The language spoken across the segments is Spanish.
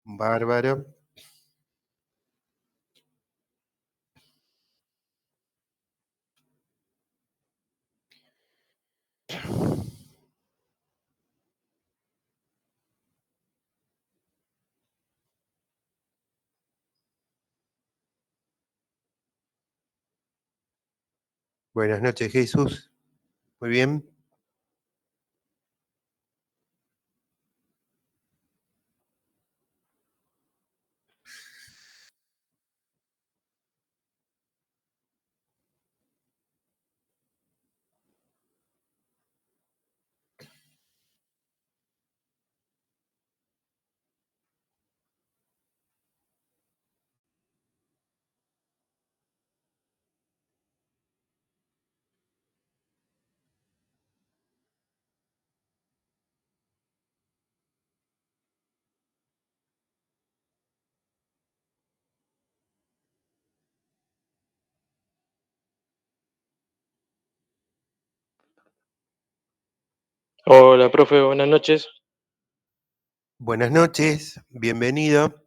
Bárbaro. Buenas noches, Jesús. Muy bien. Hola, profe, buenas noches. Buenas noches, bienvenido.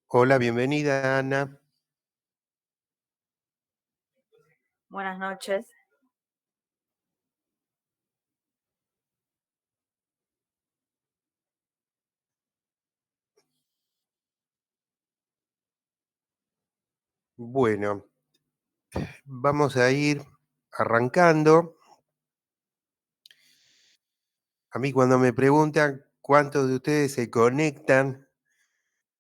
Hola, bienvenida, Ana. Buenas noches. Bueno, vamos a ir arrancando. A mí cuando me preguntan cuántos de ustedes se conectan,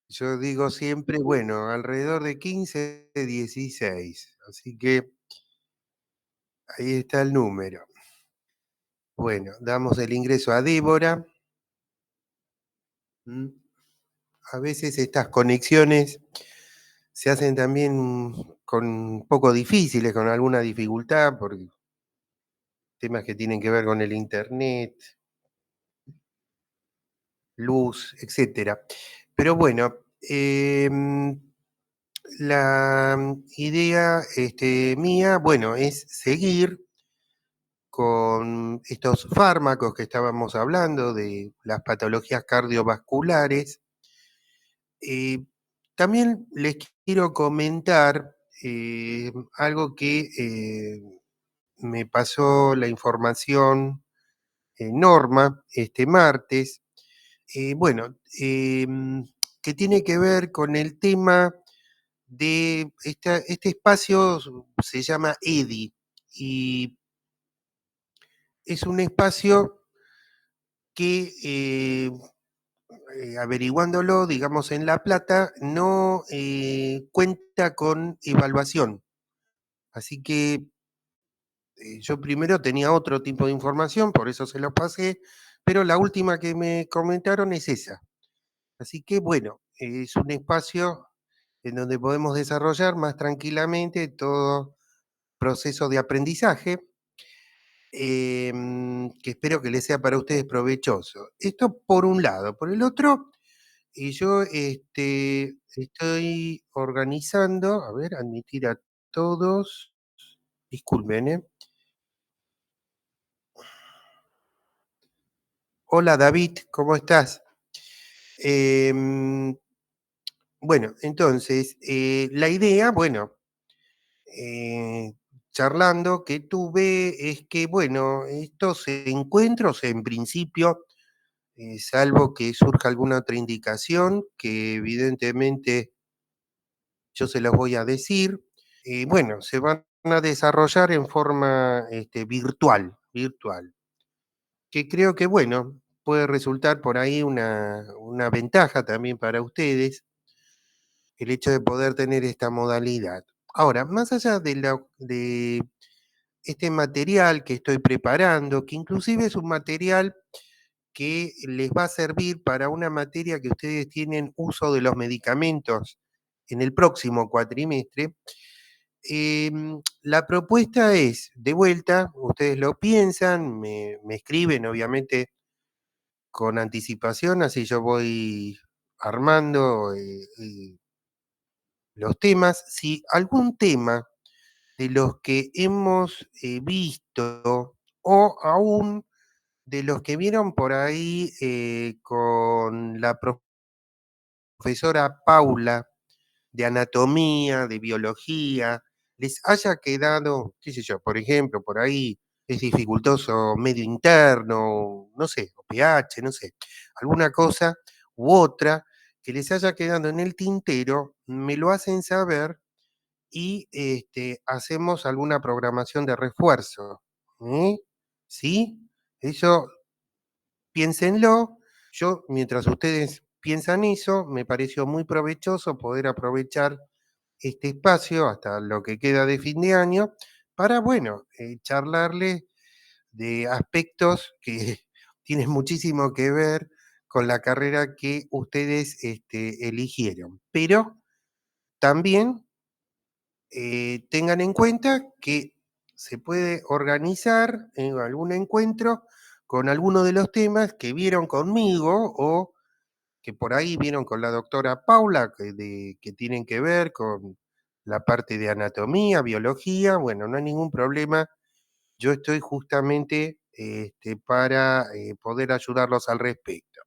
yo digo siempre, bueno, alrededor de 15, 16. Así que ahí está el número. Bueno, damos el ingreso a Débora. ¿Mm? A veces estas conexiones se hacen también con un poco difíciles, con alguna dificultad, por temas que tienen que ver con el internet, luz, etcétera. Pero bueno, la idea mía, bueno, es seguir con estos fármacos que estábamos hablando de las patologías cardiovasculares. Eh, También les quiero comentar algo que me pasó la información Norma este martes, bueno, que tiene que ver con el tema de este espacio, se llama EDI, y es un espacio que, averiguándolo, digamos, en La Plata, no cuenta con evaluación. Así que yo primero tenía otro tipo de información, por eso se lo pasé, pero la última que me comentaron es esa. Así que bueno, es un espacio en donde podemos desarrollar más tranquilamente todo proceso de aprendizaje, que espero que les sea para ustedes provechoso. Esto por un lado. Por el otro, y yo estoy organizando, a ver, admitir a todos, disculpen, ¿eh? Hola David, ¿cómo estás? Em, bueno, entonces, la idea, bueno, eh, charlando que tuve es que, bueno, estos encuentros en principio salvo que surja alguna otra indicación que evidentemente yo se los voy a decir. Bueno, se van a desarrollar en forma virtual, que creo que, bueno, puede resultar por ahí una ventaja también para ustedes el hecho de poder tener esta modalidad. Ahora, más allá de este material que estoy preparando, que inclusive es un material que les va a servir para una materia que ustedes tienen uso de los medicamentos en el próximo cuatrimestre. La propuesta es, de vuelta, ustedes lo piensan, me escriben obviamente con anticipación, así yo voy armando los temas. Si algún tema de los que hemos visto o aún de los que vieron por ahí con la profesora Paula de anatomía, de biología, les haya quedado, qué sé yo, por ejemplo, por ahí es dificultoso medio interno, no sé, o pH, no sé, alguna cosa u otra que les haya quedado en el tintero, me lo hacen saber y hacemos alguna programación de refuerzo. ¿Eh? ¿Sí? Eso piénsenlo. Yo, mientras ustedes piensan eso, me pareció muy provechoso poder aprovechar este espacio hasta lo que queda de fin de año para, bueno, charlarle de aspectos que tienen muchísimo que ver con la carrera que ustedes eligieron. Pero también tengan en cuenta que se puede organizar algún encuentro con alguno de los temas que vieron conmigo o que por ahí vieron con la doctora Paula, que tienen que ver con la parte de anatomía, biología. Bueno, no hay ningún problema. Yo estoy justamente para poder ayudarlos al respecto.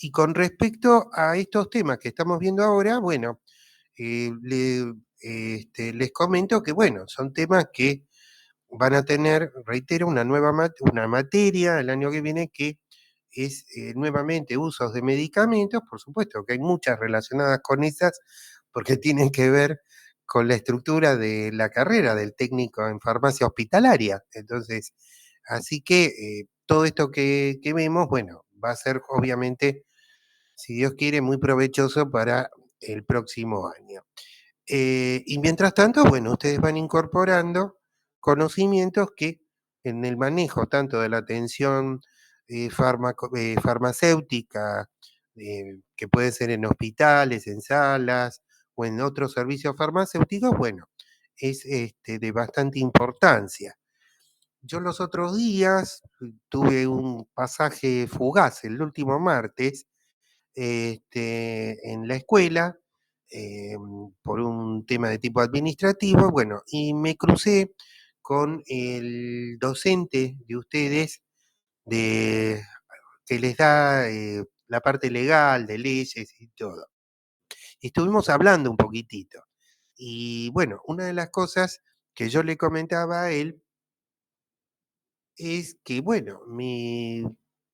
Y con respecto a estos temas que estamos viendo ahora, bueno, les comento que, bueno, son temas que van a tener, reitero, una materia el año que viene que es nuevamente usos de medicamentos. Por supuesto que hay muchas relacionadas con esas porque tienen que ver con la estructura de la carrera del técnico en farmacia hospitalaria. Entonces, así que todo esto que vemos, bueno, va a ser obviamente, si Dios quiere, muy provechoso para el próximo año. Y mientras tanto, bueno, ustedes van incorporando conocimientos que en el manejo tanto de la atención farmacéutica, que puede ser en hospitales, en salas o en otros servicios farmacéuticos, bueno, es de bastante importancia. Yo los otros días tuve un pasaje fugaz el último martes en la escuela por un tema de tipo administrativo, bueno, y me crucé con el docente de ustedes de, que les da la parte legal de leyes y todo. Estuvimos hablando un poquitito. Y bueno, una de las cosas que yo le comentaba a él es que, bueno, mi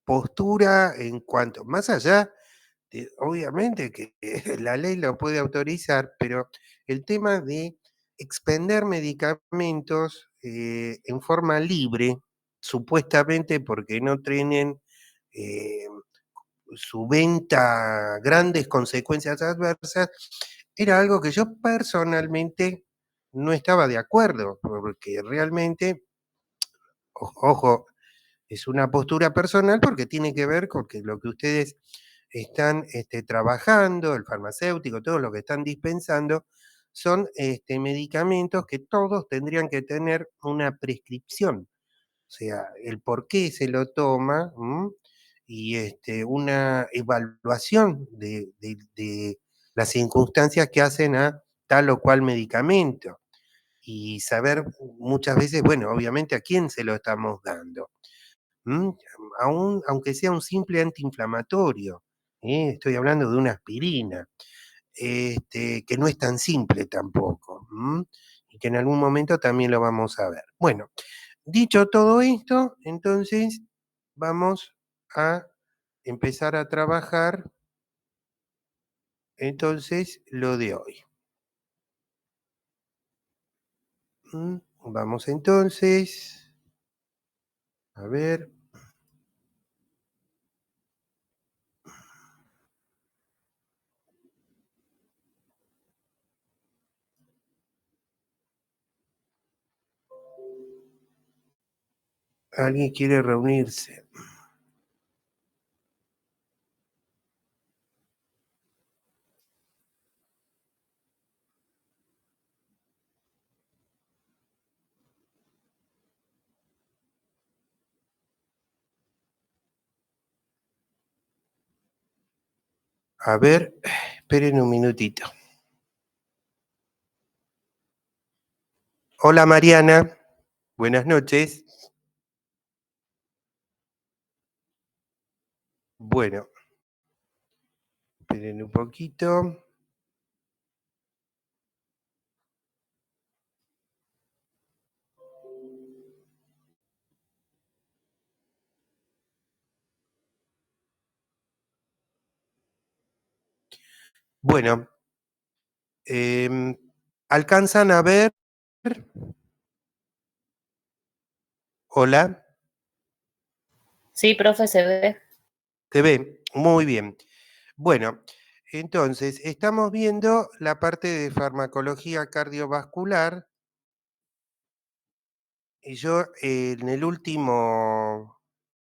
postura en cuanto, más allá obviamente que la ley lo puede autorizar, pero el tema de expender medicamentos en forma libre, supuestamente porque no tienen eh, su venta grandes consecuencias adversas, era algo que yo personalmente no estaba de acuerdo, porque realmente, ojo, es una postura personal porque tiene que ver con que lo que ustedes están trabajando, el farmacéutico, todo lo que están dispensando, son medicamentos que todos tendrían que tener una prescripción, o sea, el por qué se lo toma y una evaluación de las circunstancias que hacen a tal o cual medicamento y saber muchas veces, bueno, obviamente a quién se lo estamos dando. ¿Mm? Aunque sea un simple antiinflamatorio, estoy hablando de una aspirina, que no es tan simple tampoco, y que en algún momento también lo vamos a ver. Bueno, dicho todo esto, entonces vamos a empezar a trabajar entonces lo de hoy. Vamos entonces, a ver. Alguien quiere reunirse. A ver, esperen un minutito. Hola Mariana, buenas noches. Bueno, esperen un poquito. Bueno, ¿alcanzan a ver? Hola, Sí, profe, se ve. ¿te ve? Muy bien. Bueno, entonces estamos viendo la parte de farmacología cardiovascular y yo en el último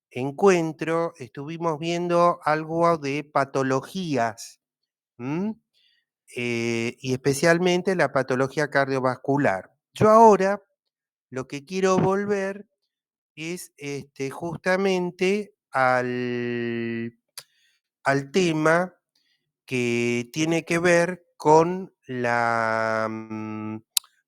encuentro estuvimos viendo algo de patologías. ¿M? Y especialmente la patología cardiovascular. Yo ahora lo que quiero volver es justamente al tema que tiene que ver con la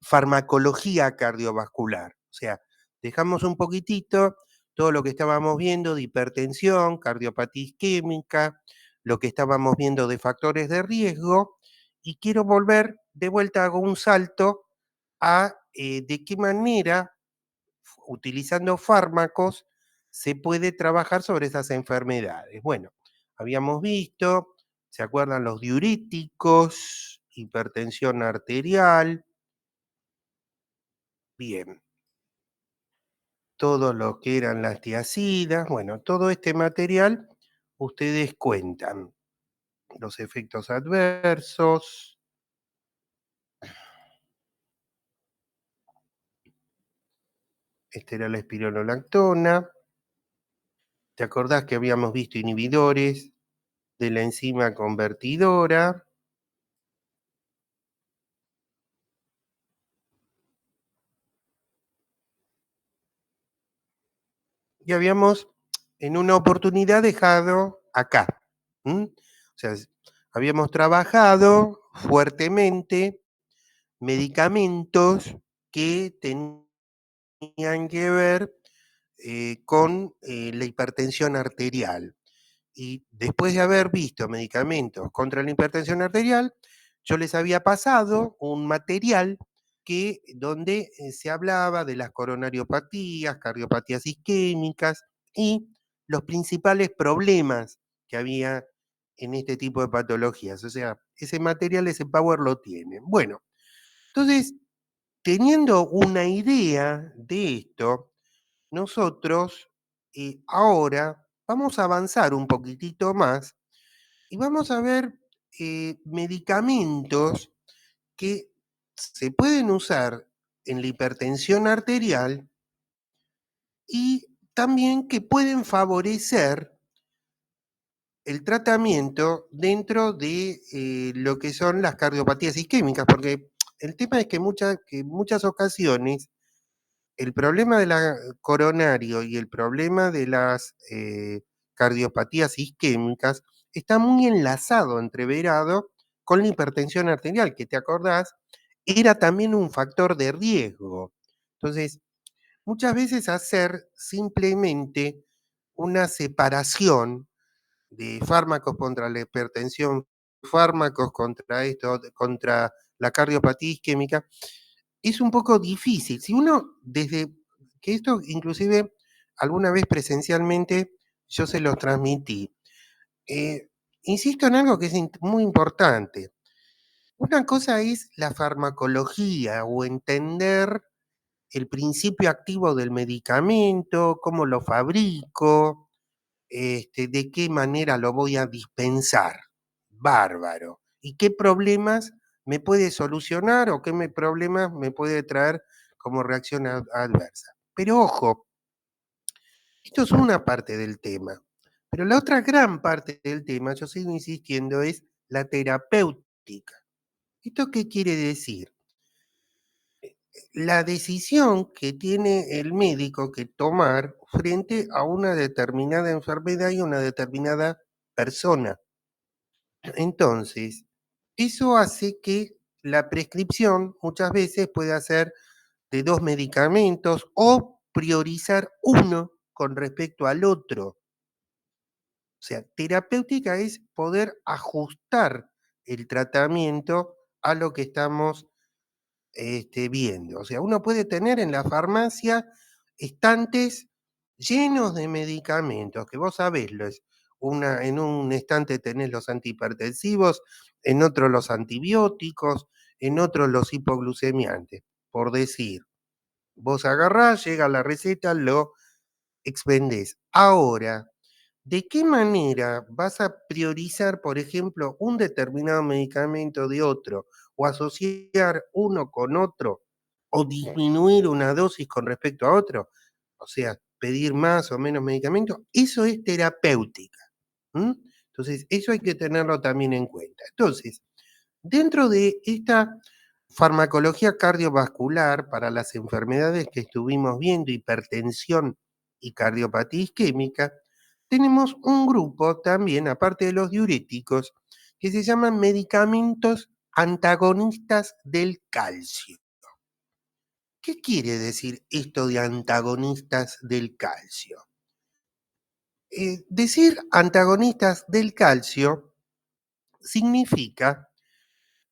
farmacología cardiovascular. O sea, dejamos un poquitito todo lo que estábamos viendo de hipertensión, cardiopatía isquémica, lo que estábamos viendo de factores de riesgo, y quiero volver, de vuelta hago un salto a de qué manera, utilizando fármacos, se puede trabajar sobre esas enfermedades. Bueno, habíamos visto, ¿se acuerdan los diuréticos, hipertensión arterial? Bien, todo lo que eran las tiazidas, bueno, todo este material ustedes cuentan. Los efectos adversos. Esta era la espironolactona. ¿Te acordás que habíamos visto inhibidores de la enzima convertidora? Y habíamos en una oportunidad dejado acá. O sea, habíamos trabajado fuertemente medicamentos que tenían que ver con la hipertensión arterial. Y después de haber visto medicamentos contra la hipertensión arterial, yo les había pasado un material donde se hablaba de las coronariopatías, cardiopatías isquémicas y los principales problemas que había en este tipo de patologías. O sea, ese material, ese power lo tiene. Bueno, entonces, teniendo una idea de esto, nosotros ahora vamos a avanzar un poquitito más y vamos a ver medicamentos que se pueden usar en la hipertensión arterial y también que pueden favorecer el tratamiento dentro de lo que son las cardiopatías isquémicas, porque el tema es que en muchas ocasiones el problema de la coronario y el problema de las cardiopatías isquémicas está muy enlazado, entreverado con la hipertensión arterial, que te acordás, era también un factor de riesgo. Entonces, muchas veces hacer simplemente una separación de fármacos contra la hipertensión, fármacos contra esto, contra la cardiopatía isquémica, es un poco difícil. Si uno, desde que esto inclusive alguna vez presencialmente yo se los transmití, insisto en algo que es muy importante. Una cosa es la farmacología o entender el principio activo del medicamento, cómo lo fabrico, de qué manera lo voy a dispensar. Bárbaro. ¿Y qué problemas me puede solucionar o qué problemas me puede traer como reacción adversa? Pero ojo, esto es una parte del tema. Pero la otra gran parte del tema, yo sigo insistiendo, es la terapéutica. ¿Esto qué quiere decir? La decisión que tiene el médico que tomar frente a una determinada enfermedad y una determinada persona. Entonces, eso hace que la prescripción muchas veces pueda ser de 2 medicamentos o priorizar uno con respecto al otro. O sea, terapéutica es poder ajustar el tratamiento a lo que estamos viendo. O sea, uno puede tener en la farmacia estantes llenos de medicamentos, que vos sabés, en un estante tenés los antihipertensivos, en otro los antibióticos, en otro los hipoglucemiantes, por decir. Vos agarrás, llega la receta, lo expendés. Ahora, ¿de qué manera vas a priorizar, por ejemplo, un determinado medicamento de otro o asociar uno con otro o disminuir una dosis con respecto a otro? O sea, pedir más o menos medicamentos, eso es terapéutica. Entonces, eso hay que tenerlo también en cuenta. Entonces, dentro de esta farmacología cardiovascular para las enfermedades que estuvimos viendo, hipertensión y cardiopatía isquémica, tenemos un grupo también, aparte de los diuréticos, que se llaman medicamentos antagonistas del calcio. ¿Qué quiere decir esto de antagonistas del calcio? Decir antagonistas del calcio significa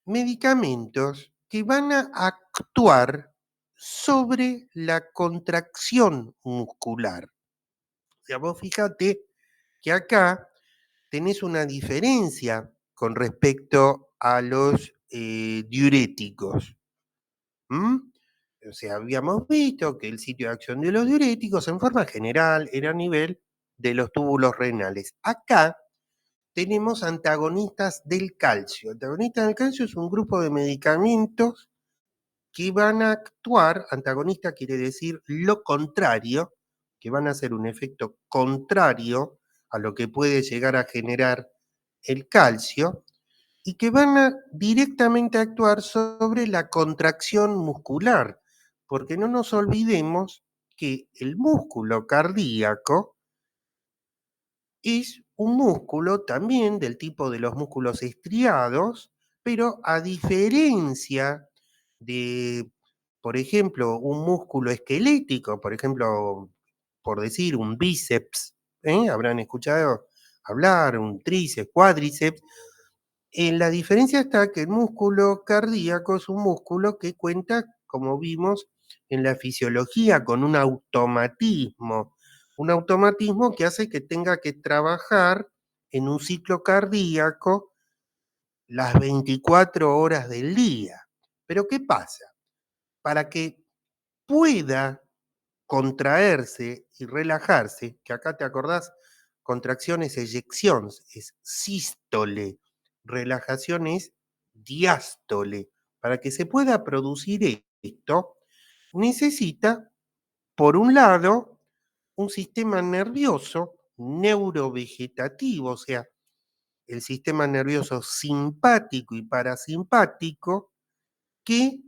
medicamentos que van a actuar sobre la contracción muscular. O sea, vos fíjate que acá tenés una diferencia con respecto a los diuréticos. O sea, habíamos visto que el sitio de acción de los diuréticos en forma general era a nivel de los túbulos renales. Acá tenemos antagonistas del calcio. Antagonistas del calcio es un grupo de medicamentos que van a actuar, antagonista quiere decir lo contrario, que van a hacer un efecto contrario a lo que puede llegar a generar el calcio, y que van a directamente actuar sobre la contracción muscular, porque no nos olvidemos que el músculo cardíaco es un músculo también del tipo de los músculos estriados, pero a diferencia de, por ejemplo, un músculo esquelético, por ejemplo, por decir un bíceps, habrán escuchado hablar, un tríceps, cuádriceps. La diferencia está que el músculo cardíaco es un músculo que cuenta, como vimos en la fisiología, con un automatismo que hace que tenga que trabajar en un ciclo cardíaco las 24 horas del día. Pero ¿qué pasa? Para que pueda contraerse y relajarse, que acá te acordás, contracción es eyección, es sístole, relajación es diástole. Para que se pueda producir esto, necesita, por un lado, un sistema nervioso neurovegetativo, o sea, el sistema nervioso simpático y parasimpático, que,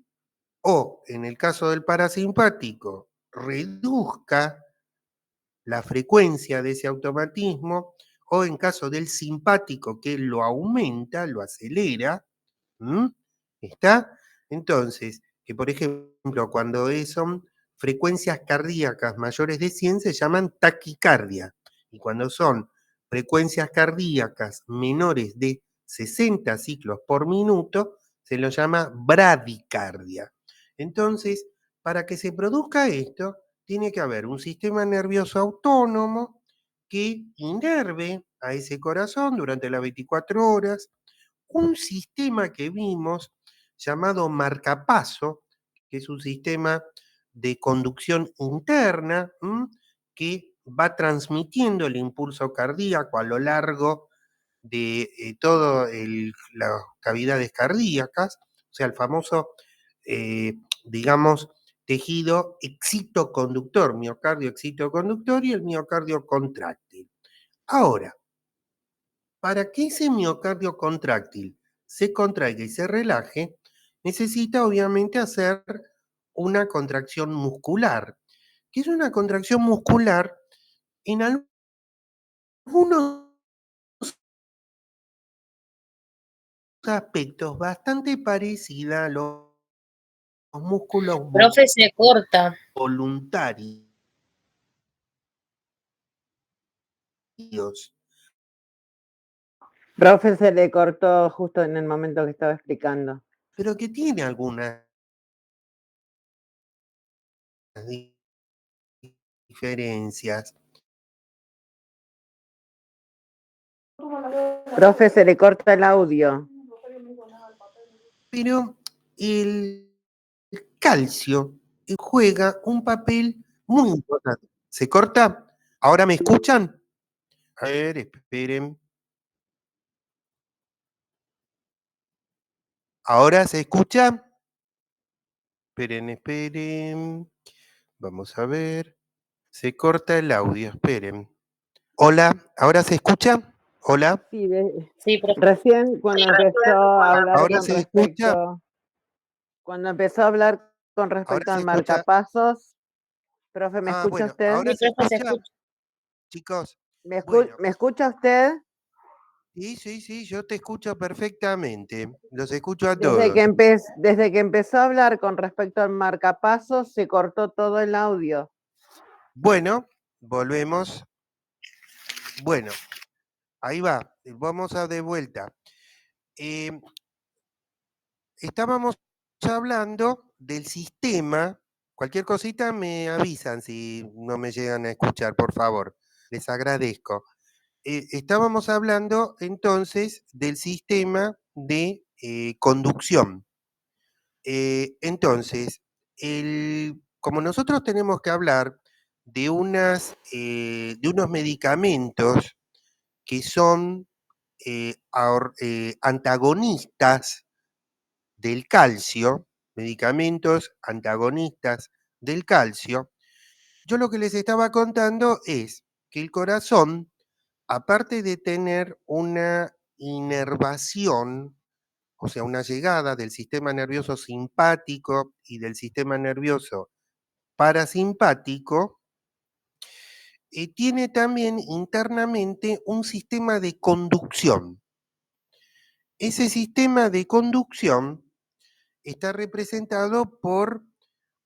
o en el caso del parasimpático, reduzca la frecuencia de ese automatismo, o en caso del simpático que lo aumenta, lo acelera. ¿Está? Entonces, que por ejemplo, cuando son frecuencias cardíacas mayores de 100 se llaman taquicardia, y cuando son frecuencias cardíacas menores de 60 ciclos por minuto, se lo llama bradicardia. Entonces, para que se produzca esto, tiene que haber un sistema nervioso autónomo que inerve a ese corazón durante las 24 horas un sistema que vimos llamado marcapaso, que es un sistema de conducción interna que va transmitiendo el impulso cardíaco a lo largo de todas las cavidades cardíacas, o sea, el famoso, digamos, tejido excitoconductor, miocardio excitoconductor y el miocardio contráctil. Ahora, para que ese miocardio contráctil se contraiga y se relaje, necesita obviamente hacer una contracción muscular, que es una contracción muscular en algunos aspectos bastante parecida a los músculos Profe, se corta. voluntarios. Profe, se le cortó justo en el momento que estaba explicando. Pero que tiene algunas diferencias. Profe, se le corta el audio. Pero el calcio juega un papel muy importante. ¿Se corta? ¿Ahora me escuchan? A ver, esperen. ¿Ahora se escucha? Esperen. Vamos a ver. Se corta el audio, esperen. Hola, ¿ahora se escucha? Hola. Sí, Sí, profe. recién cuando empezó a hablar ¿Ahora con se escucha? respecto, cuando empezó a hablar con ¿Ahora respecto se al escucha? marcapasos, profe, ¿me escucha Bueno, usted? ¿ahora Sí, se profe, se escucha? escucha. Chicos, ¿Me bueno, escucha usted? sí, yo te escucho perfectamente. Los escucho a Desde que, todos. desde que empezó a hablar con respecto al marcapasos, se cortó todo el audio. Bueno, volvemos. Bueno, ahí va. Vamos a de vuelta. Estábamos hablando del sistema. Cualquier cosita me avisan si no me llegan a escuchar, por favor. Les agradezco. Estábamos hablando entonces del sistema de conducción. Entonces, como nosotros tenemos que hablar de de unos medicamentos que son antagonistas del calcio, medicamentos antagonistas del calcio, yo lo que les estaba contando es que el corazón, aparte de tener una inervación, o sea, una llegada del sistema nervioso simpático y del sistema nervioso parasimpático, tiene también internamente un sistema de conducción. Ese sistema de conducción está representado por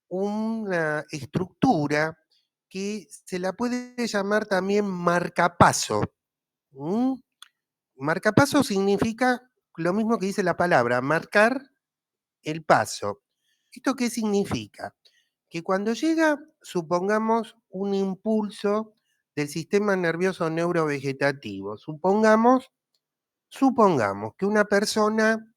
una estructura que se la puede llamar también marcapaso. ¿Mm? Marcapaso significa lo mismo que dice la palabra, marcar el paso. ¿Esto qué significa? Que cuando llega, supongamos, un impulso del sistema nervioso neurovegetativo, supongamos que una persona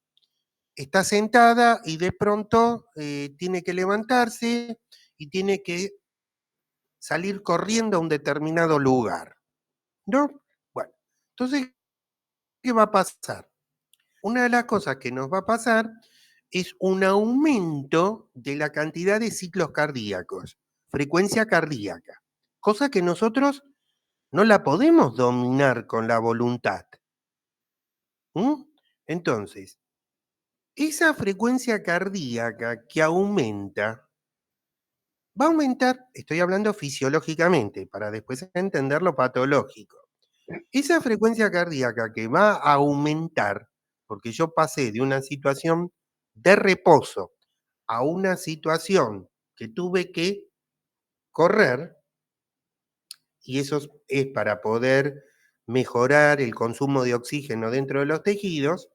está sentada y de pronto tiene que levantarse y tiene que salir corriendo a un determinado lugar, ¿no? Bueno, entonces, ¿qué va a pasar? Una de las cosas que nos va a pasar es un aumento de la cantidad de ciclos cardíacos, frecuencia cardíaca, cosa que nosotros no la podemos dominar con la voluntad. Entonces, esa frecuencia cardíaca que aumenta, va a aumentar, estoy hablando fisiológicamente, para después entender lo patológico. Esa frecuencia cardíaca que va a aumentar, porque yo pasé de una situación de reposo a una situación que tuve que correr, y eso es para poder mejorar el consumo de oxígeno dentro de los tejidos,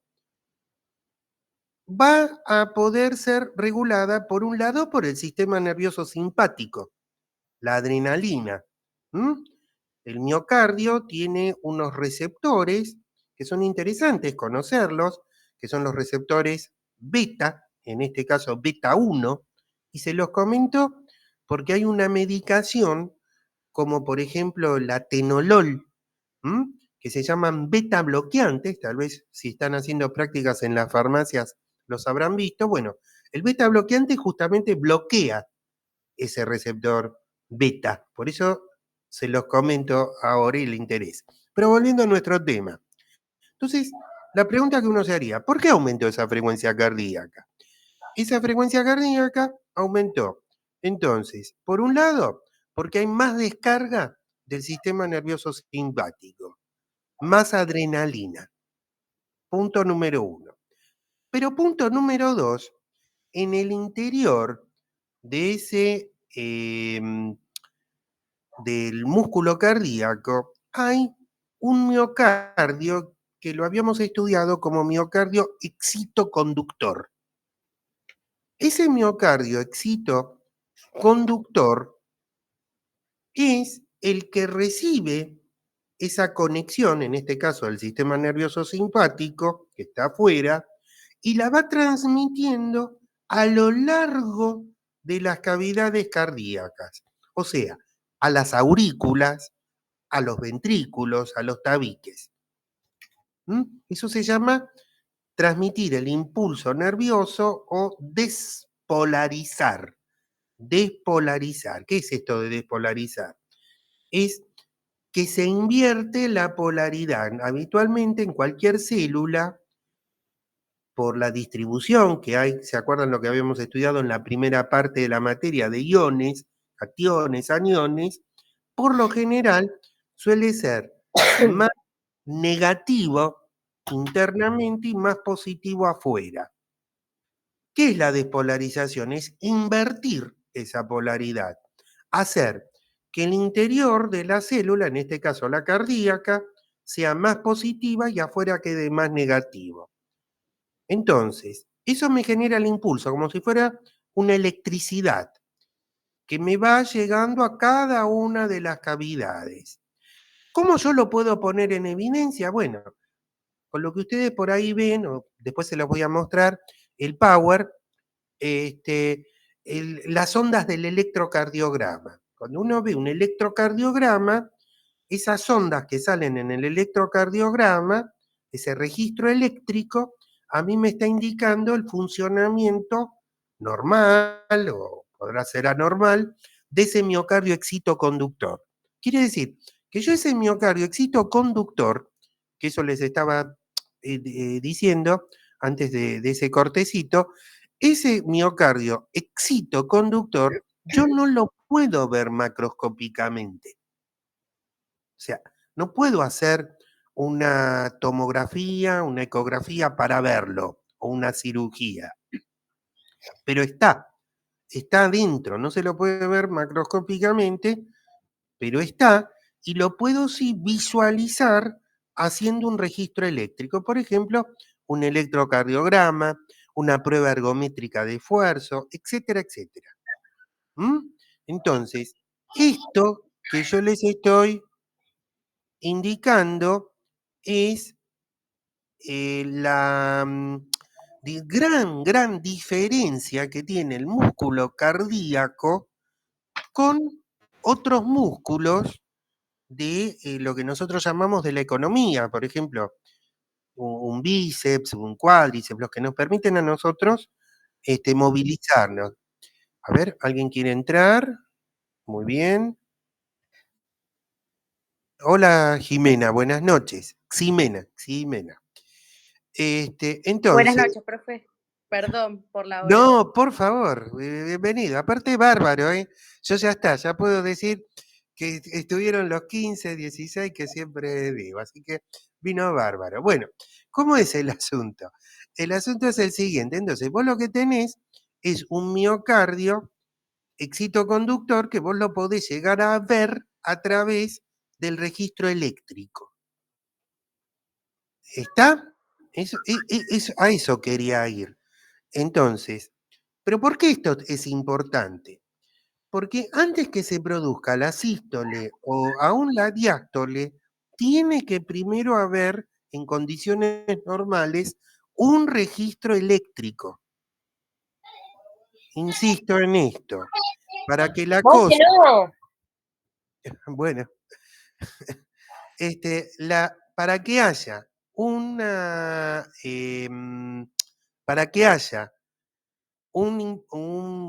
va a poder ser regulada, por un lado, por el sistema nervioso simpático, la adrenalina. el miocardio tiene unos receptores que son interesantes conocerlos, que son los receptores beta, en este caso beta 1, y se los comento porque hay una medicación como por ejemplo la atenolol, que se llaman beta bloqueantes, tal vez si están haciendo prácticas en las farmacias los habrán visto. Bueno, el beta bloqueante justamente bloquea ese receptor beta, por eso se los comento ahora y le interesa. Pero volviendo a nuestro tema, entonces la pregunta que uno se haría, ¿por qué aumentó esa frecuencia cardíaca? Esa frecuencia cardíaca aumentó. Entonces, por un lado, porque hay más descarga del sistema nervioso simpático, más adrenalina. Punto número 1. Pero punto número 2, en el interior de ese, del músculo cardíaco, hay un miocardio que lo habíamos estudiado como miocardio excitoconductor. Ese miocardio excitoconductor es el que recibe esa conexión, en este caso del sistema nervioso simpático, que está afuera, y la va transmitiendo a lo largo de las cavidades cardíacas, o sea, a las aurículas, a los ventrículos, a los tabiques. Eso se llama transmitir el impulso nervioso o despolarizar. Despolarizar. ¿Qué es esto de despolarizar? Es que se invierte la polaridad. Habitualmente en cualquier célula, por la distribución que hay, ¿se acuerdan lo que habíamos estudiado en la primera parte de la materia de iones, cationes, aniones? Por lo general suele ser más negativo internamente y más positivo afuera. ¿Qué es la despolarización? Es invertir esa polaridad, hacer que el interior de la célula, en este caso la cardíaca, sea más positiva y afuera quede más negativo. Entonces, eso me genera el impulso, como si fuera una electricidad que me va llegando a cada una de las cavidades. ¿Cómo yo lo puedo poner en evidencia? Bueno, con lo que ustedes por ahí ven, o después se los voy a mostrar, el Power, las ondas del electrocardiograma. Cuando uno ve un electrocardiograma, esas ondas que salen en el electrocardiograma, ese registro eléctrico, a mí me está indicando el funcionamiento normal, o podrá ser anormal, de ese miocardio excitoconductor. Quiere decir que yo ese miocardio excitoconductor, que eso les estaba diciendo antes de ese cortecito, ese miocardio excitoconductor, yo no lo puedo ver macroscópicamente. O sea, no puedo hacer una tomografía, una ecografía para verlo, o una cirugía. Pero está adentro, no se lo puede ver macroscópicamente, pero está, y lo puedo sí visualizar haciendo un registro eléctrico. Por ejemplo, un electrocardiograma, una prueba ergométrica de esfuerzo, etcétera, etcétera. Entonces, esto que yo les estoy indicando es la gran diferencia que tiene el músculo cardíaco con otros músculos de lo que nosotros llamamos de la economía, por ejemplo, un bíceps, un cuádriceps, los que nos permiten a nosotros movilizarnos. A ver, ¿alguien quiere entrar? Muy bien. Hola Jimena, buenas noches. Ximena. Buenas Entonces, noches, profe. Perdón por la hora. no, por favor, bienvenido. Aparte, bárbaro, ¿eh? Yo ya está, ya puedo decir que estuvieron los 15, 16 que siempre digo, así que vino bárbaro. Bueno, ¿cómo es el asunto? El asunto es el siguiente, entonces, vos lo que tenés es un miocardio excitoconductor que vos lo podés llegar a ver a través del registro eléctrico. ¿Está? A eso quería ir. Entonces, ¿pero por qué esto es importante? Porque antes que se produzca la sístole o aún la diástole, tiene que primero haber, en condiciones normales, un registro eléctrico. Insisto en esto, para que la ¿Vos que cosa, no? bueno, para que haya para que haya un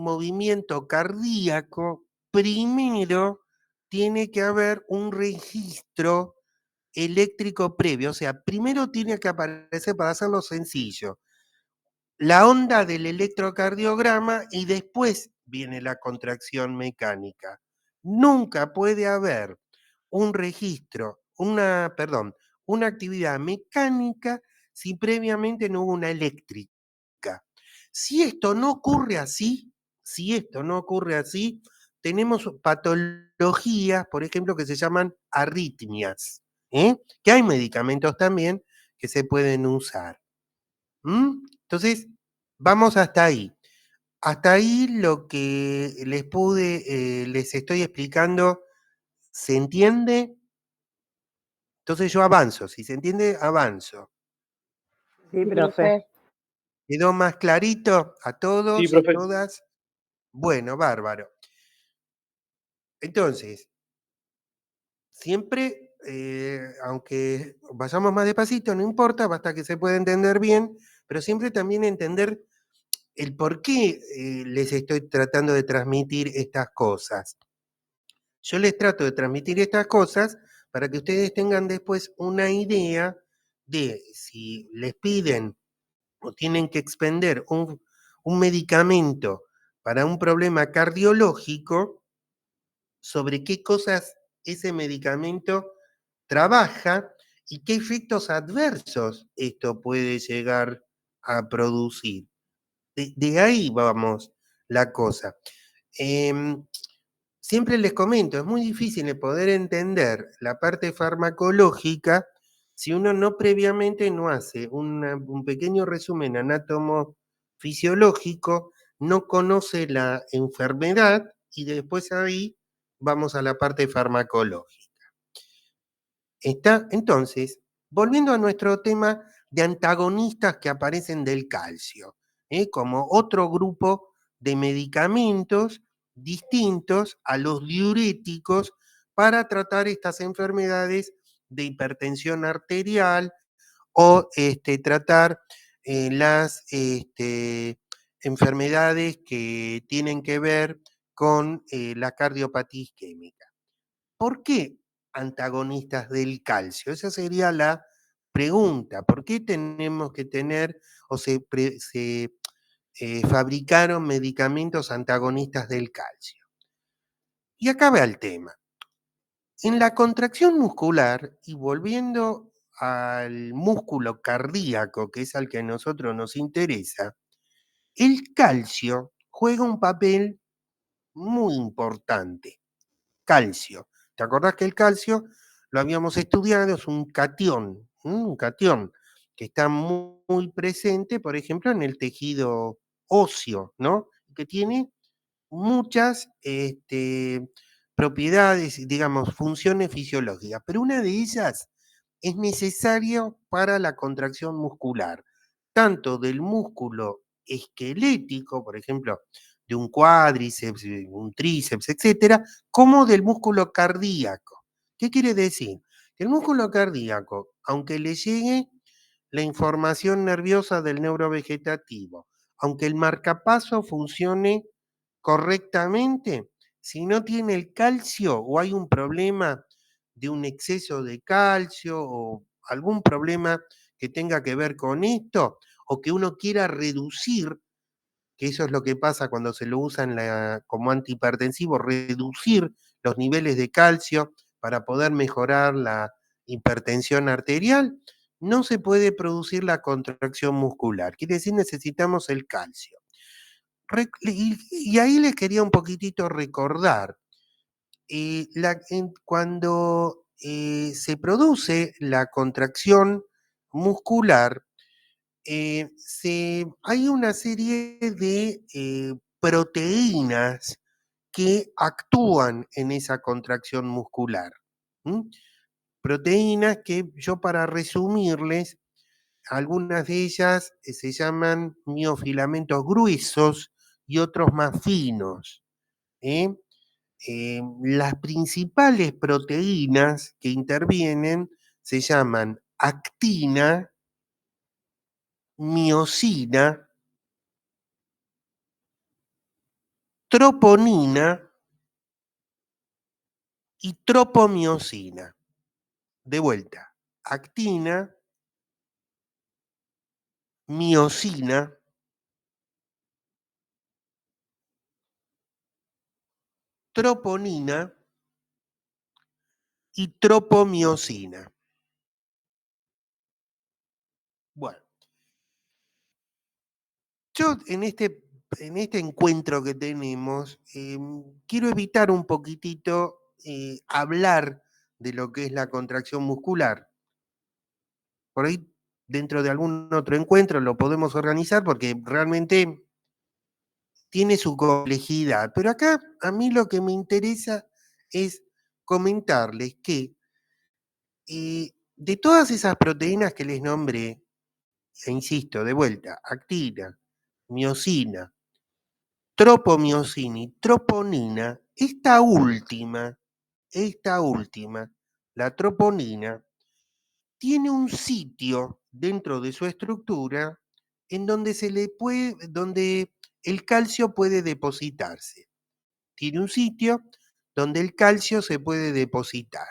movimiento cardíaco, primero tiene que haber un registro eléctrico previo. O sea, primero tiene que aparecer, para hacerlo sencillo, la onda del electrocardiograma y después viene la contracción mecánica. Nunca puede haber un registro, una actividad mecánica si previamente no hubo una eléctrica. Si esto no ocurre así, tenemos patologías, por ejemplo, que se llaman arritmias, que hay medicamentos también que se pueden usar. Entonces, vamos hasta ahí. Hasta ahí lo que les estoy explicando, ¿se entiende? Entonces yo avanzo, si se entiende, avanzo. Sí, Sí, profe. profe. ¿Quedó más clarito a Sí, todos y profe. todas? Bueno, bárbaro. Entonces, siempre, aunque vayamos más despacito, no importa, basta que se pueda entender bien, pero siempre también entender el por qué les estoy tratando de transmitir estas cosas. Yo les trato de transmitir estas cosas para que ustedes tengan después una idea de si les piden o tienen que expender un medicamento para un problema cardiológico, sobre qué cosas ese medicamento trabaja y qué efectos adversos esto puede llegar a producir. De ahí vamos la cosa. Siempre les comento, es muy difícil de poder entender la parte farmacológica si uno no previamente no hace un pequeño resumen anatomo-fisiológico, no conoce la enfermedad y después ahí vamos a la parte farmacológica. ¿Está? Entonces, volviendo a nuestro tema de antagonistas que aparecen del calcio, como otro grupo de medicamentos distintos a los diuréticos para tratar estas enfermedades de hipertensión arterial o tratar las enfermedades que tienen que ver con la cardiopatía isquémica. ¿Por qué antagonistas del calcio? Esa sería la pregunta. ¿Por qué tenemos que tener o se fabricaron medicamentos antagonistas del calcio? Y acá va el tema. En la contracción muscular, y volviendo al músculo cardíaco, que es al que a nosotros nos interesa, el calcio juega un papel muy importante. Calcio. ¿Te acordás que el calcio lo habíamos estudiado? Es un catión que está muy presente, por ejemplo, en el tejido óseo, ¿no? Que tiene muchas propiedades, digamos, funciones fisiológicas, pero una de ellas es necesaria para la contracción muscular, tanto del músculo esquelético, por ejemplo, de un cuádriceps, un tríceps, etcétera, como del músculo cardíaco. ¿Qué quiere decir? Que el músculo cardíaco, aunque le llegue la información nerviosa del neurovegetativo, aunque el marcapaso funcione correctamente, si no tiene el calcio o hay un problema de un exceso de calcio o algún problema que tenga que ver con esto, o que uno quiera reducir, que eso es lo que pasa cuando se lo usa como antihipertensivo, reducir los niveles de calcio para poder mejorar la hipertensión arterial, no se puede producir la contracción muscular. Quiere decir, necesitamos el calcio. Y ahí les quería un poquitito recordar, cuando se produce la contracción muscular, hay una serie de proteínas que actúan en esa contracción muscular. Proteínas que yo, para resumirles, algunas de ellas se llaman miofilamentos gruesos y otros más finos. Las principales proteínas que intervienen se llaman actina, miosina, troponina y tropomiosina. De vuelta, actina, miosina, troponina y tropomiosina. Bueno, yo en este encuentro que tenemos, quiero evitar un poquitito hablar de lo que es la contracción muscular. Por ahí, dentro de algún otro encuentro lo podemos organizar porque realmente tiene su complejidad. Pero acá a mí lo que me interesa es comentarles que de todas esas proteínas que les nombré, e insisto, de vuelta, actina, miosina, tropomiosina y troponina, esta última, la troponina, tiene un sitio dentro de su estructura en donde donde el calcio puede depositarse. Tiene un sitio donde el calcio se puede depositar.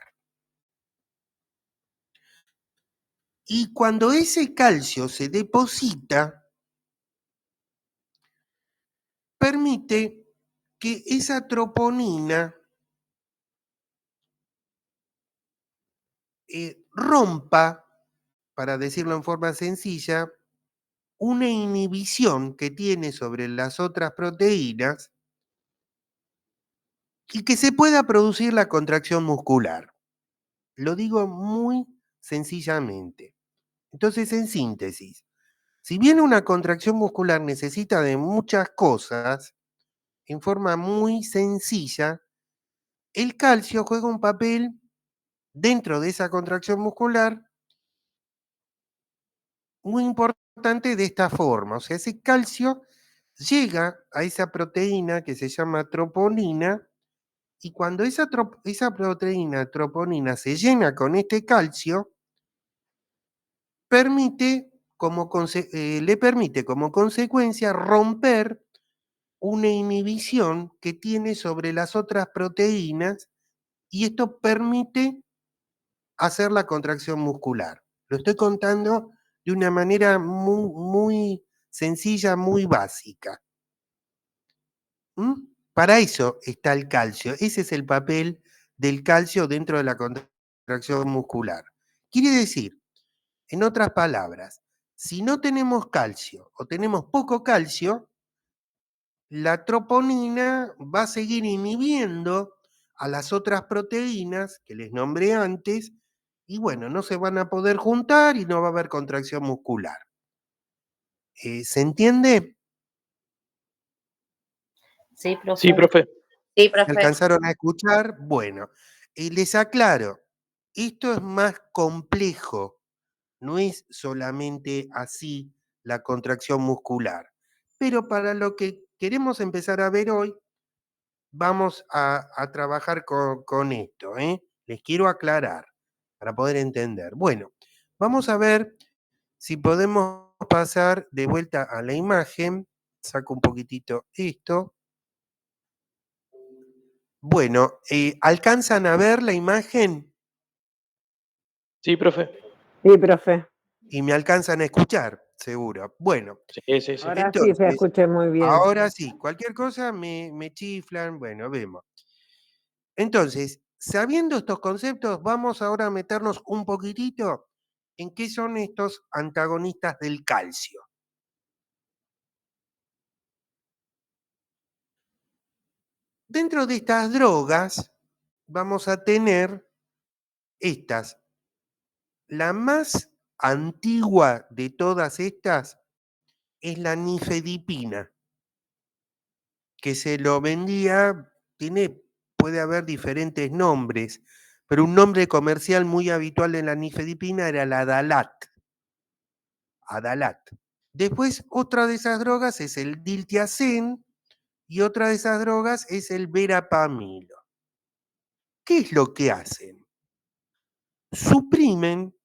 Y cuando ese calcio se deposita, permite que esa troponina rompa, para decirlo en forma sencilla, una inhibición que tiene sobre las otras proteínas y que se pueda producir la contracción muscular. Lo digo muy sencillamente. Entonces, en síntesis, si bien una contracción muscular necesita de muchas cosas, en forma muy sencilla, el calcio juega un papel dentro de esa contracción muscular muy importante de esta forma. O sea, ese calcio llega a esa proteína que se llama troponina, y cuando esa proteína troponina se llena con este calcio, le permite como consecuencia romper una inhibición que tiene sobre las otras proteínas, y esto permite hacer la contracción muscular. Lo estoy contando de una manera muy, muy sencilla, muy básica. Para eso está el calcio. Ese es el papel del calcio dentro de la contracción muscular. Quiere decir, en otras palabras, si no tenemos calcio o tenemos poco calcio, la troponina va a seguir inhibiendo a las otras proteínas que les nombré antes, y bueno, no se van a poder juntar y no va a haber contracción muscular. ¿Se entiende? Sí, profe. Sí, profe. Sí, ¿Me profe. alcanzaron a escuchar? Bueno, les aclaro, esto es más complejo, no es solamente así la contracción muscular. Pero para lo que queremos empezar a ver hoy, vamos a trabajar con esto, ¿eh? Les quiero aclarar para poder entender. Bueno, vamos a ver si podemos pasar de vuelta a la imagen. Saco un poquitito esto. Bueno, ¿alcanzan a ver la imagen? Sí, profe. Sí, profe. Y me alcanzan a escuchar, seguro. Bueno, Sí, sí, sí. Ahora sí entonces, se escuché muy bien. ahora sí, cualquier cosa me chiflan, bueno, vemos. Entonces, sabiendo estos conceptos, vamos ahora a meternos un poquitito en qué son estos antagonistas del calcio. Dentro de estas drogas vamos a tener estas. La más antigua de todas estas es la nifedipina, que se lo vendía puede haber diferentes nombres, pero un nombre comercial muy habitual en la nifedipina era la Adalat. Adalat. Después, otra de esas drogas es el diltiazem y otra de esas drogas es el verapamilo. ¿Qué es lo que hacen? Suprimen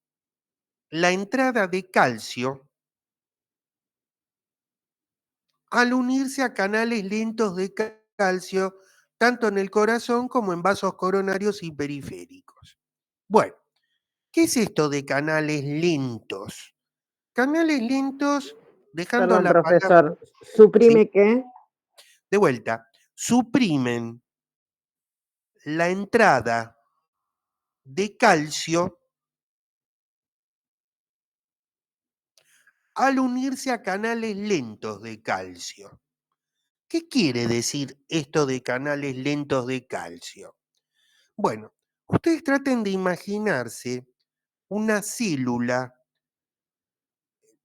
la entrada de calcio al unirse a canales lentos de calcio, tanto en el corazón como en vasos coronarios y periféricos. Bueno, ¿qué es esto de canales lentos? Canales lentos, dejando Perdón, la palabra, profesor. ¿sí? ¿Suprime qué? De vuelta, suprimen la entrada de calcio al unirse a canales lentos de calcio. ¿Qué quiere decir esto de canales lentos de calcio? Bueno, ustedes traten de imaginarse una célula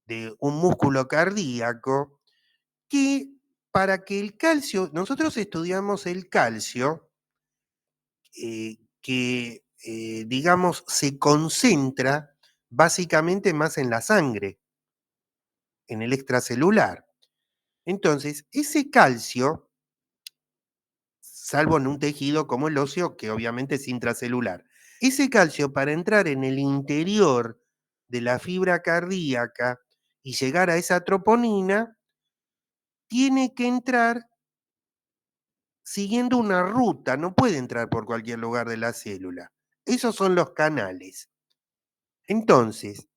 de un músculo cardíaco que para que el calcio, nosotros estudiamos el calcio, que digamos se concentra básicamente más en la sangre, en el extracelular. Entonces, ese calcio, salvo en un tejido como el óseo, que obviamente es intracelular, ese calcio para entrar en el interior de la fibra cardíaca y llegar a esa troponina, tiene que entrar siguiendo una ruta, no puede entrar por cualquier lugar de la célula. Esos son los canales. Entonces,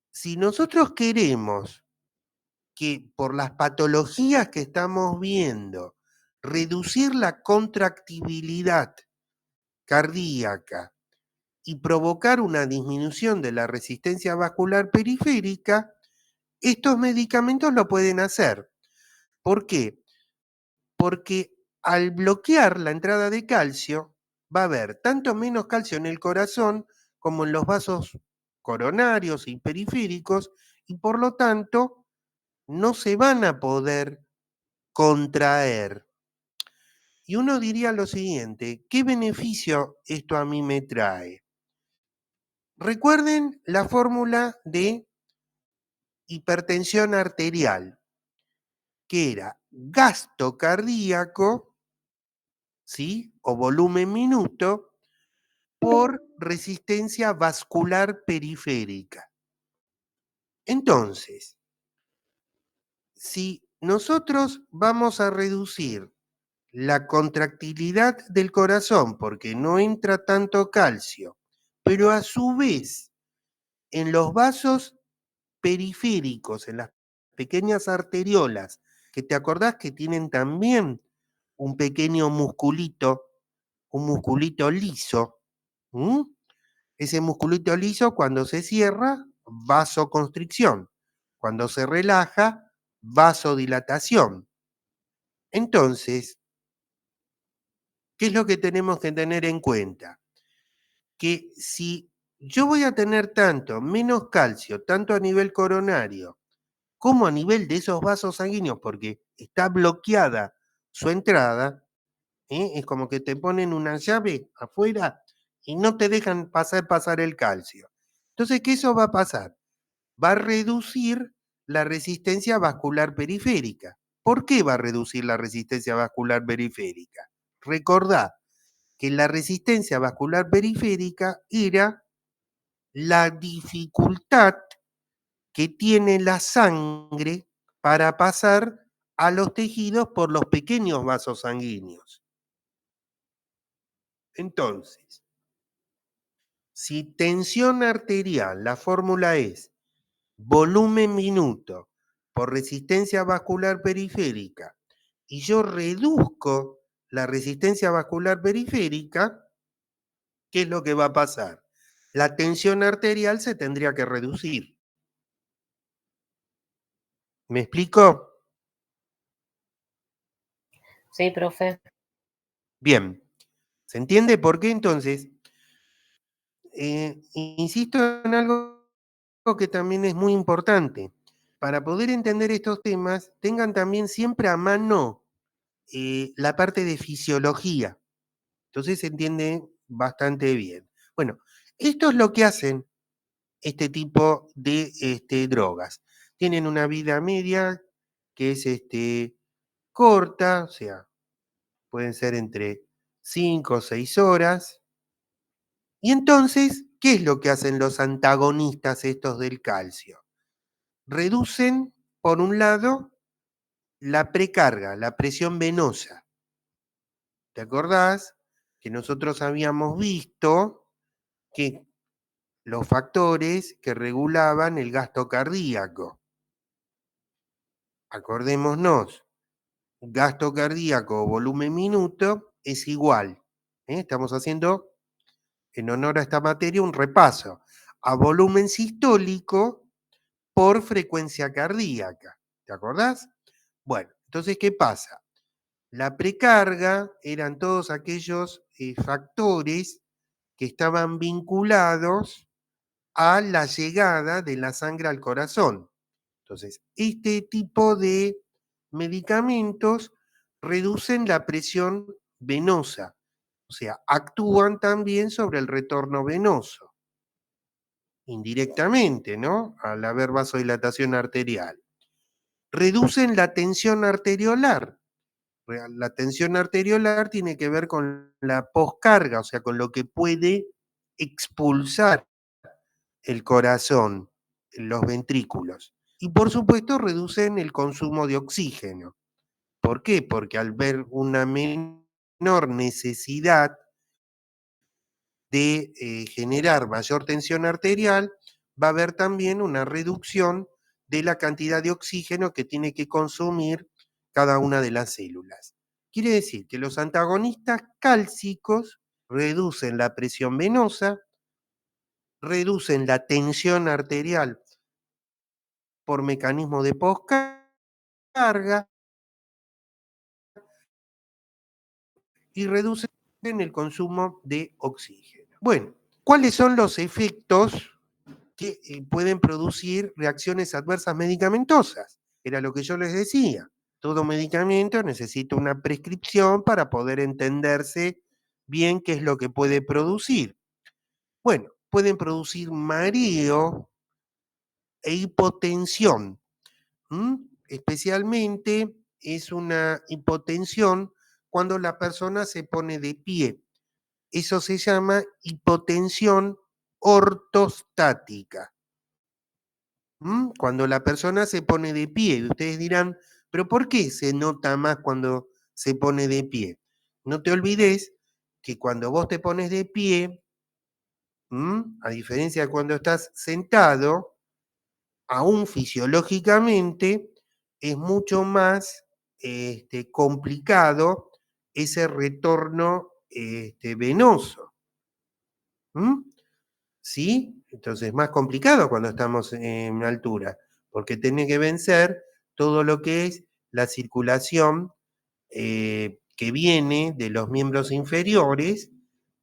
si nosotros queremos que por las patologías que estamos viendo, reducir la contractibilidad cardíaca y provocar una disminución de la resistencia vascular periférica, estos medicamentos lo pueden hacer. ¿Por qué? Porque al bloquear la entrada de calcio, va a haber tanto menos calcio en el corazón como en los vasos coronarios y periféricos, y por lo tanto no se van a poder contraer. Y uno diría lo siguiente, ¿qué beneficio esto a mí me trae? Recuerden la fórmula de hipertensión arterial, que era gasto cardíaco, ¿sí? O volumen minuto, por resistencia vascular periférica. Entonces, si nosotros vamos a reducir la contractilidad del corazón porque no entra tanto calcio, pero a su vez en los vasos periféricos, en las pequeñas arteriolas, que te acordás que tienen también un pequeño musculito, un musculito liso. ¿Mm? Ese musculito liso cuando se cierra, vasoconstricción. Cuando se relaja, vasodilatación. Entonces, ¿qué es lo que tenemos que tener en cuenta? Que si yo voy a tener menos calcio, tanto a nivel coronario, como a nivel de esos vasos sanguíneos, porque está bloqueada su entrada, es como que te ponen una llave afuera y no te dejan pasar el calcio. Entonces, ¿qué eso va a pasar? Va a reducir la resistencia vascular periférica. ¿Por qué va a reducir la resistencia vascular periférica? Recordá que la resistencia vascular periférica era la dificultad que tiene la sangre para pasar a los tejidos por los pequeños vasos sanguíneos. Entonces, si tensión arterial, la fórmula es volumen minuto por resistencia vascular periférica, y yo reduzco la resistencia vascular periférica, ¿qué es lo que va a pasar? La tensión arterial se tendría que reducir. ¿Me explico? Sí, profe. Bien. ¿Se entiende por qué entonces? Insisto en algo que también es muy importante. Para poder entender estos temas, tengan también siempre a mano la parte de fisiología. Entonces se entiende bastante bien. Bueno, esto es lo que hacen este tipo de drogas. Tienen una vida media que es corta, o sea, pueden ser entre 5 o 6 horas. Y entonces, ¿qué es lo que hacen los antagonistas estos del calcio? Reducen, por un lado, la precarga, la presión venosa. ¿Te acordás que nosotros habíamos visto que los factores que regulaban el gasto cardíaco? Acordémonos, gasto cardíaco o volumen minuto es igual. Estamos haciendo, en honor a esta materia, un repaso a volumen sistólico por frecuencia cardíaca. ¿Te acordás? Bueno, entonces, ¿qué pasa? La precarga eran todos aquellos factores que estaban vinculados a la llegada de la sangre al corazón. Entonces, este tipo de medicamentos reducen la presión venosa, o sea, actúan también sobre el retorno venoso, indirectamente, ¿no? Al haber vasodilatación arterial. Reducen la tensión arteriolar. La tensión arteriolar tiene que ver con la poscarga, o sea, con lo que puede expulsar el corazón, los ventrículos. Y por supuesto reducen el consumo de oxígeno. ¿Por qué? Porque al ver una menor necesidad de generar mayor tensión arterial, va a haber también una reducción de la cantidad de oxígeno que tiene que consumir cada una de las células. Quiere decir que los antagonistas cálcicos reducen la presión venosa, reducen la tensión arterial por mecanismo de poscarga y reducen el consumo de oxígeno. Bueno, ¿cuáles son los efectos que pueden producir reacciones adversas medicamentosas? Era lo que yo les decía. Todo medicamento necesita una prescripción para poder entenderse bien qué es lo que puede producir. Bueno, pueden producir mareo e hipotensión. Especialmente es una hipotensión cuando la persona se pone de pie. Eso se llama hipotensión ortostática. Cuando la persona se pone de pie, y ustedes dirán, ¿pero por qué se nota más cuando se pone de pie? No te olvides que cuando vos te pones de pie, a diferencia de cuando estás sentado, aún fisiológicamente es mucho más complicado ese retorno venoso. ¿Sí? Entonces es más complicado cuando estamos en altura, porque tiene que vencer todo lo que es la circulación que viene de los miembros inferiores,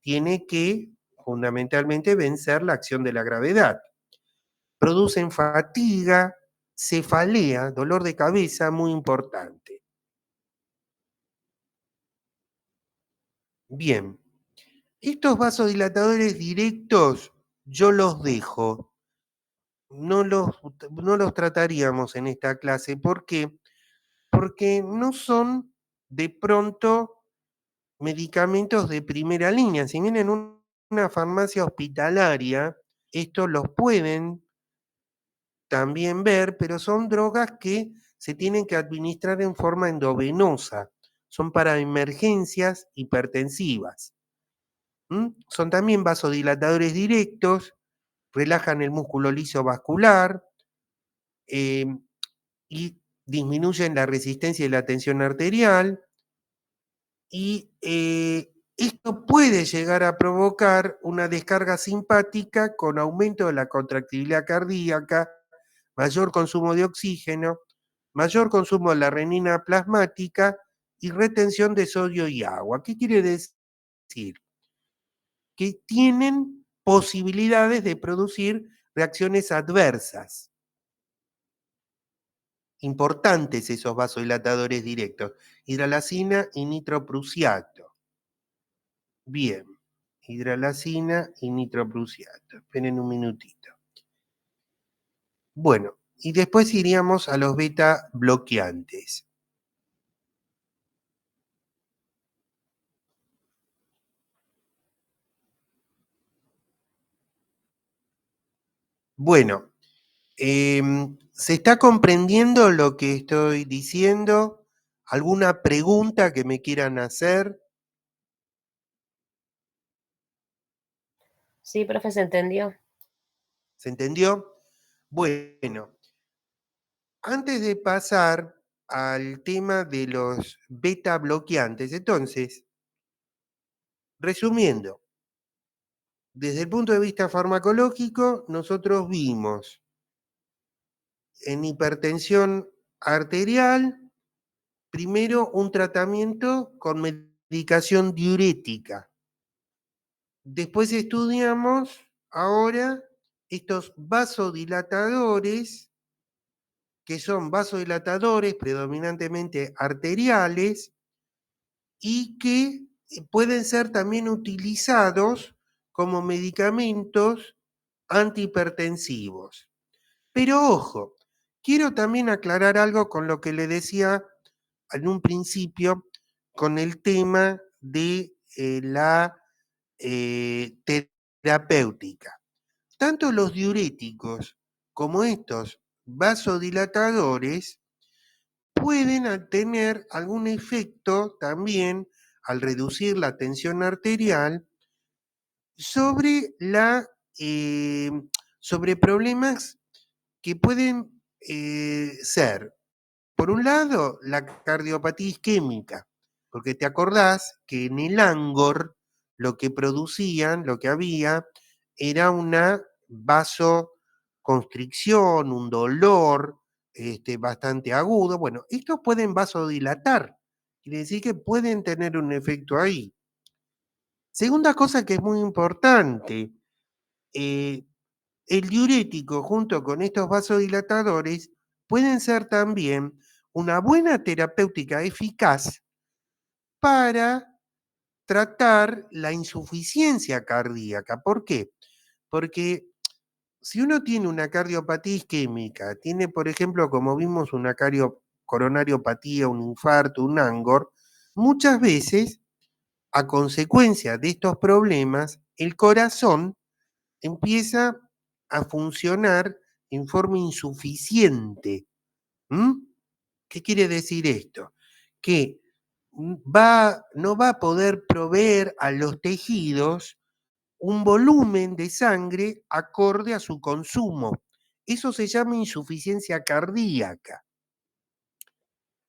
tiene que fundamentalmente vencer la acción de la gravedad. Producen fatiga, cefalea, dolor de cabeza muy importante. Bien, estos vasodilatadores directos yo los dejo. No los trataríamos en esta clase. ¿Por qué? Porque no son de pronto medicamentos de primera línea. Si vienen en una farmacia hospitalaria, estos los pueden también ver, pero son drogas que se tienen que administrar en forma endovenosa. Son para emergencias hipertensivas. Son también vasodilatadores directos, relajan el músculo liso vascular y disminuyen la resistencia y la tensión arterial. Y esto puede llegar a provocar una descarga simpática con aumento de la contractibilidad cardíaca, mayor consumo de oxígeno, mayor consumo de la renina plasmática y retención de sodio y agua. ¿Qué quiere decir? Que tienen posibilidades de producir reacciones adversas. importantes esos vasodilatadores directos, hidralazina y nitroprusiato. Bien, hidralazina y nitroprusiato. Esperen un minutito. Bueno, y después iríamos a los beta bloqueantes. Bueno, ¿se está comprendiendo lo que estoy diciendo? ¿Alguna pregunta que me quieran hacer? Sí, profe, se entendió. ¿Se entendió? Bueno, antes de pasar al tema de los beta bloqueantes, entonces, resumiendo, desde el punto de vista farmacológico, nosotros vimos en hipertensión arterial, primero un tratamiento con medicación diurética. Después estudiamos ahora estos vasodilatadores, que son vasodilatadores predominantemente arteriales y que pueden ser también utilizados como medicamentos antihipertensivos. Pero ojo, quiero también aclarar algo con lo que le decía en un principio con el tema de la terapéutica. Tanto los diuréticos como estos vasodilatadores pueden tener algún efecto también al reducir la tensión arterial sobre, sobre problemas que pueden ser, por un lado, la cardiopatía isquémica, porque te acordás que en el Angor lo que producían, lo que había, era una vasoconstricción, un dolor bastante agudo. Bueno, estos pueden vasodilatar, quiere decir que pueden tener un efecto ahí. Segunda cosa que es muy importante, el diurético junto con estos vasodilatadores pueden ser también una buena terapéutica eficaz para tratar la insuficiencia cardíaca. ¿Por qué? Porque si uno tiene una cardiopatía isquémica, tiene, por ejemplo, como vimos, una coronariopatía, un infarto, un Angor, muchas veces, a consecuencia de estos problemas, el corazón empieza a funcionar en forma insuficiente. ¿Qué quiere decir esto? Que no va a poder proveer a los tejidos un volumen de sangre acorde a su consumo. Eso se llama insuficiencia cardíaca.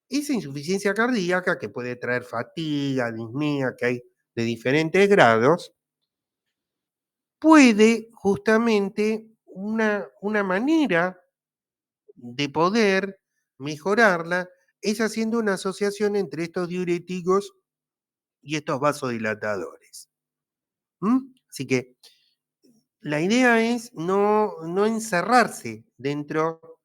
Esa insuficiencia cardíaca, que puede traer fatiga, disnea, que hay de diferentes grados, puede justamente una manera de poder mejorarla es haciendo una asociación entre estos diuréticos y estos vasodilatadores. Así que la idea es no encerrarse dentro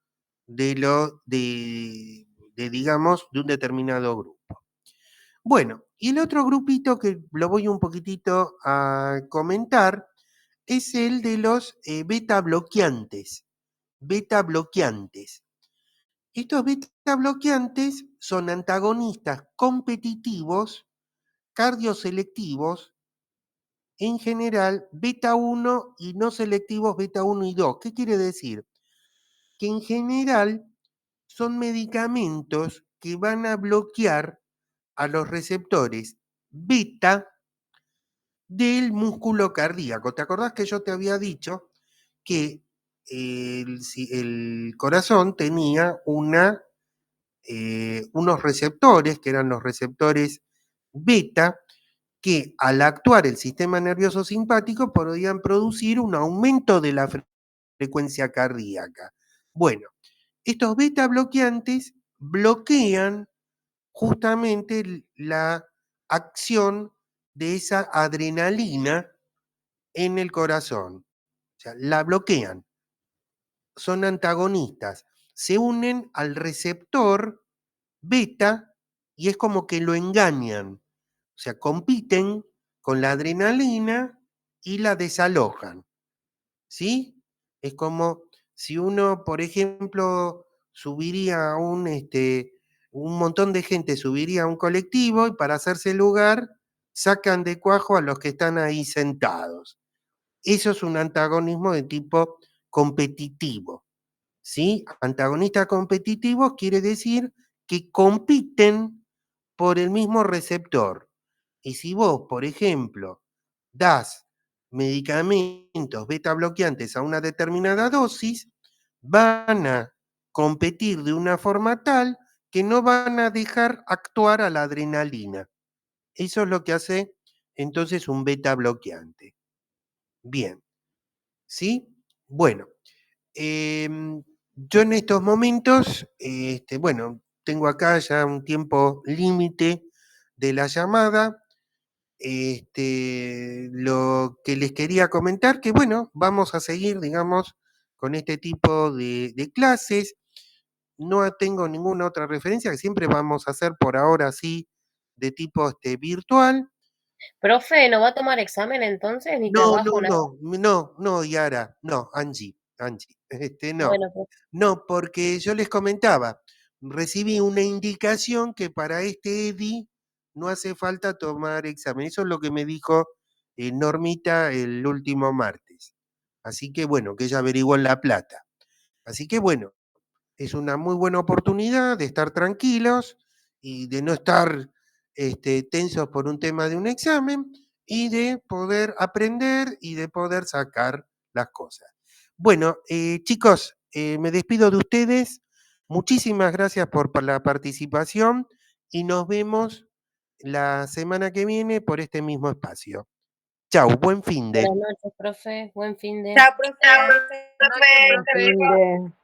digamos, de un determinado grupo. Bueno, y el otro grupito que lo voy un poquitito a comentar es el de los beta bloqueantes. Beta bloqueantes. Estos beta bloqueantes son antagonistas competitivos, cardioselectivos, en general beta 1 y no selectivos beta 1 y 2. ¿Qué quiere decir? Que en general son medicamentos que van a bloquear a los receptores beta del músculo cardíaco. ¿Te acordás que yo te había dicho que el corazón tenía unos receptores, que eran los receptores beta, que al actuar el sistema nervioso simpático podían producir un aumento de la frecuencia cardíaca? Bueno, estos beta bloqueantes bloquean justamente la acción de esa adrenalina en el corazón. O sea, la bloquean. Son antagonistas. se unen al receptor beta y es como que lo engañan. O sea, compiten con la adrenalina y la desalojan. ¿Sí? Es como si uno, por ejemplo, subiría a un montón de gente subiría a un colectivo y para hacerse lugar sacan de cuajo a los que están ahí sentados. Eso es un antagonismo de tipo competitivo. ¿Sí? Antagonistas competitivos quiere decir que compiten por el mismo receptor. Y si vos, por ejemplo, das medicamentos beta bloqueantes a una determinada dosis, van a competir de una forma tal que no van a dejar actuar a la adrenalina. Eso es lo que hace entonces un beta bloqueante. Bien, ¿sí? Bueno, yo en estos momentos, bueno, tengo acá ya un tiempo límite de la llamada. Lo que les quería comentar, que bueno, vamos a seguir, digamos, con este tipo de clases. No tengo ninguna otra referencia, que siempre vamos a hacer por ahora así, de tipo virtual. Profe, ¿no va a tomar examen entonces? ¿Ni No, trabajo, nada? no, Yara, no, Angie, no. Bueno, profe. No, porque yo les comentaba, recibí una indicación que para este EDI no hace falta tomar examen. Eso es lo que me dijo Normita el último martes. Así que bueno, que ella averiguó en La Plata. Así que bueno, es una muy buena oportunidad de estar tranquilos y de no estar tensos por un tema de un examen y de poder aprender y de poder sacar las cosas. Bueno, chicos, me despido de ustedes. Muchísimas gracias por la participación y nos vemos la semana que viene por este mismo espacio. Chau, buen fin de. Buenas noches, profe. Buen fin de. Chao, profe. Buenas noches, profe. Buen fin de-